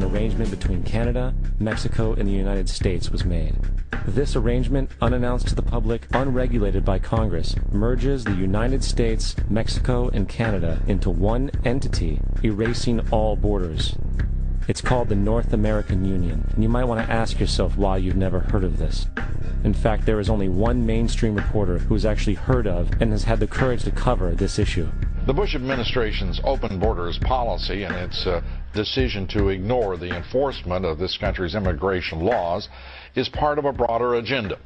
an arrangement between Canada, Mexico, and the United States was made. This arrangement, unannounced to the public, unregulated by Congress, merges the United States, Mexico, and Canada into one entity, erasing all borders. It's called the North American Union, and you might want to ask yourself why you've never heard of this. In fact, there is only one mainstream reporter who has actually heard of and has had the courage to cover this issue. The Bush administration's open borders policy and its decision to ignore the enforcement of this country's immigration laws is part of a broader agenda.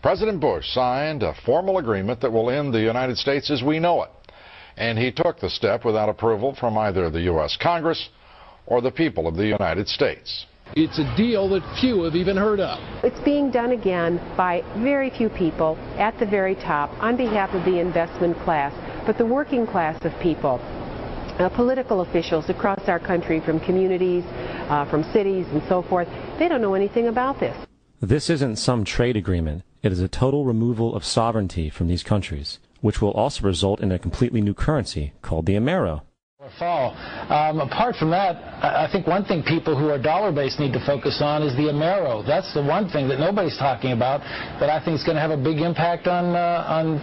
President Bush signed a formal agreement that will end the United States as we know it, and he took the step without approval from either the U.S. Congress or the people of the United States. It's a deal that few have even heard of. It's being done again by very few people at the very top on behalf of the investment class, but the working class of people, political officials across our country, from communities, from cities and so forth, they don't know anything about this. This isn't some trade agreement. It is a total removal of sovereignty from these countries, which will also result in a completely new currency called the Amero. Fall. Apart from that, I think one thing people who are dollar-based need to focus on is the Amero. That's the one thing that nobody's talking about, but I think is going to have a big impact on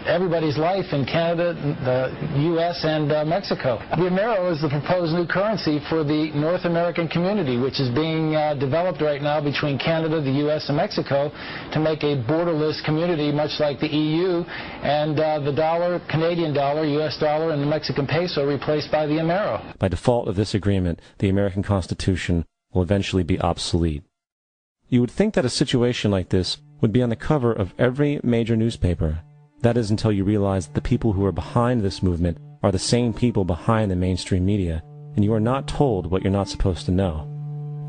everybody's life in Canada, the U.S., and Mexico. The Amero is the proposed new currency for the North American community, which is being developed right now between Canada, the U.S., and Mexico to make a borderless community, much like the EU, and the dollar, Canadian dollar, U.S. dollar, and the Mexican peso replaced by the Amero. By default of this agreement, the American Constitution will eventually be obsolete. You would think that a situation like this would be on the cover of every major newspaper. That is until you realize that the people who are behind this movement are the same people behind the mainstream media, and you are not told what you're not supposed to know.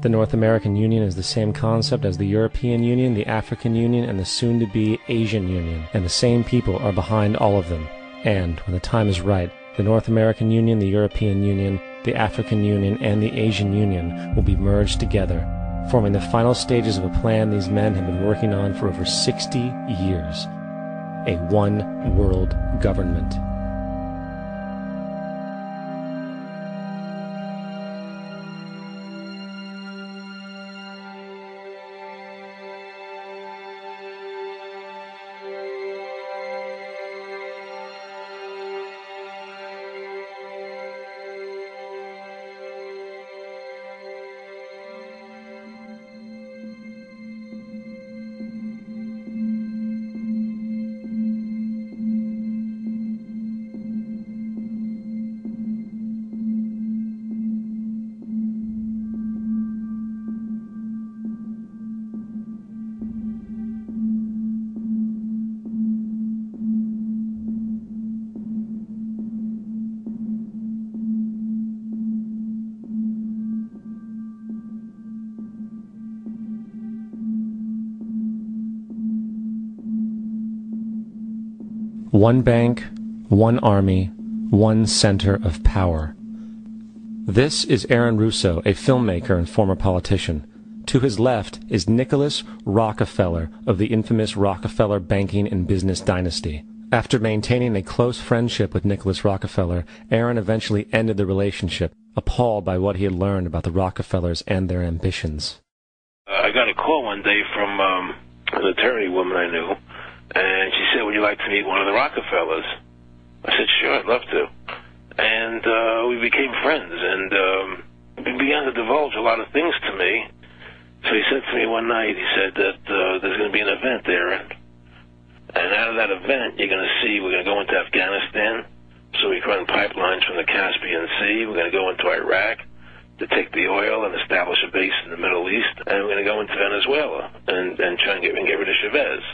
The North American Union is the same concept as the European Union, the African Union, and the soon-to-be Asian Union, and the same people are behind all of them. And, when the time is right, the North American Union, the European Union, the African Union, and the Asian Union will be merged together, forming the final stages of a plan these men have been working on for over 60 years. A one-world government. One bank, one army, one center of power. This is Aaron Russo, a filmmaker and former politician. To his left is Nicholas Rockefeller of the infamous Rockefeller banking and business dynasty. After maintaining a close friendship with Nicholas Rockefeller, Aaron eventually ended the relationship, appalled by what he had learned about the Rockefellers and their ambitions. I got a call one day from an attorney woman I knew, and she said, "Would you like to meet one of the Rockefellers?" I said, "Sure, I'd love to." And we became friends, and he began to divulge a lot of things to me. So he said to me one night, he said that there's going to be an event there, and out of that event, you're going to see we're going to go into Afghanistan, so we can run pipelines from the Caspian Sea. We're going to go into Iraq to take the oil and establish a base in the Middle East, and we're going to go into Venezuela and try and get rid of Chavez.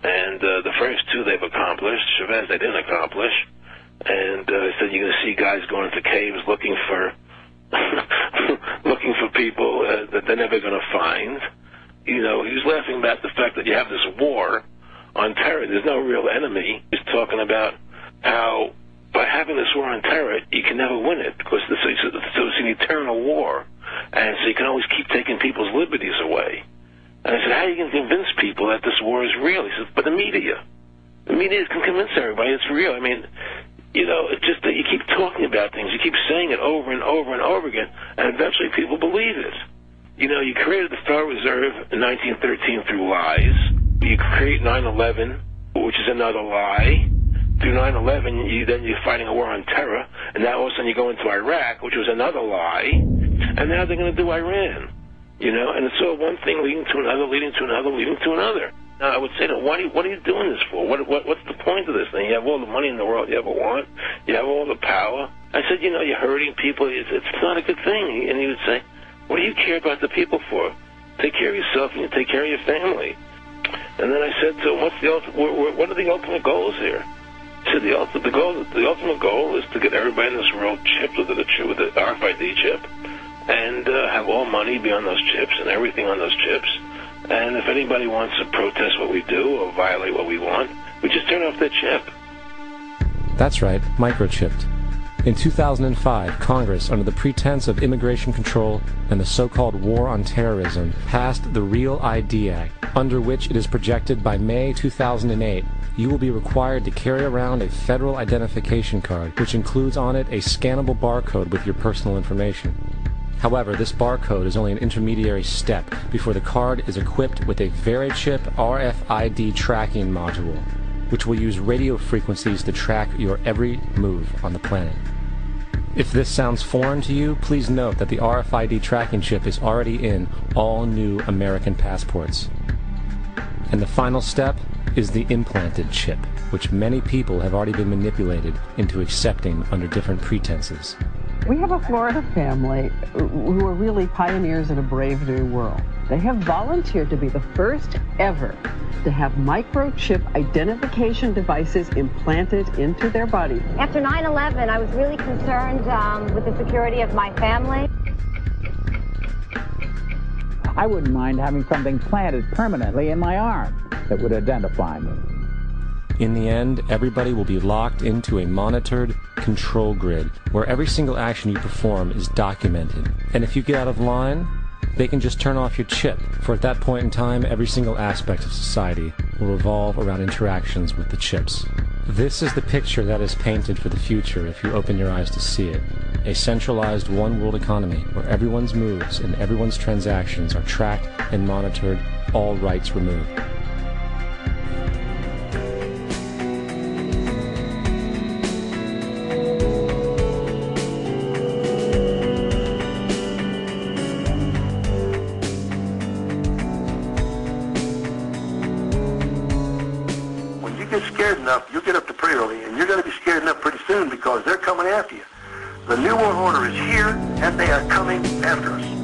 And the first two they've accomplished. Chavez they didn't accomplish. And he said you're going to see guys going into caves looking for looking for people that they're never going to find. You know, he was laughing about the fact that you have this war on terror. There's no real enemy. He's talking about how by having this war on terror, you can never win it because so it's an eternal war. And so you can always keep taking people's liberties away. And I said, how are you going to convince people that this war is real? He said, but the media can convince everybody it's real. I mean, You know, it's just that you keep talking about things, you keep saying it over and over and over again, and eventually people believe it. You know, you created the Federal Reserve in 1913 through lies. You create 9/11, which is another lie. Through 9/11, you're fighting a war on terror, and now all of a sudden you go into Iraq, which was another lie, and now they're going to do Iran. You know, and it's all one thing leading to another, leading to another, leading to another. Now, I would say, what are you doing this for? What's the point of this thing? You have all the money in the world you ever want. You have all the power. I said, you know, you're hurting people. It's not a good thing. And he would say, what do you care about the people for? Take care of yourself and you take care of your family. And then I said to him, what are the ultimate goals here? He said, the ultimate goal is to get everybody in this world chipped with the RFID chip and have all money be on those chips and everything on those chips. And if anybody wants to protest what we do or violate what we want, we just turn off their chip. That's right, microchipped. In 2005, Congress, under the pretense of immigration control and the so-called war on terrorism, passed the Real ID Act, under which it is projected by May 2008, you will be required to carry around a federal identification card, which includes on it a scannable barcode with your personal information. However, this barcode is only an intermediary step before the card is equipped with a VeriChip RFID tracking module, which will use radio frequencies to track your every move on the planet. If this sounds foreign to you, please note that the RFID tracking chip is already in all new American passports. And the final step is the implanted chip, which many people have already been manipulated into accepting under different pretenses. We have a Florida family who are really pioneers in a brave new world. They have volunteered to be the first ever to have microchip identification devices implanted into their body. After 9/11, I was really concerned with the security of my family. I wouldn't mind having something planted permanently in my arm that would identify me. In the end, everybody will be locked into a monitored control grid where every single action you perform is documented. And if you get out of line, they can just turn off your chip, for at that point in time, every single aspect of society will revolve around interactions with the chips. This is the picture that is painted for the future if you open your eyes to see it. A centralized one-world economy where everyone's moves and everyone's transactions are tracked and monitored, all rights removed. You'll get up to pretty early, and you're going to be scared enough pretty soon because they're coming after you. The New World Order is here, and they are coming after us.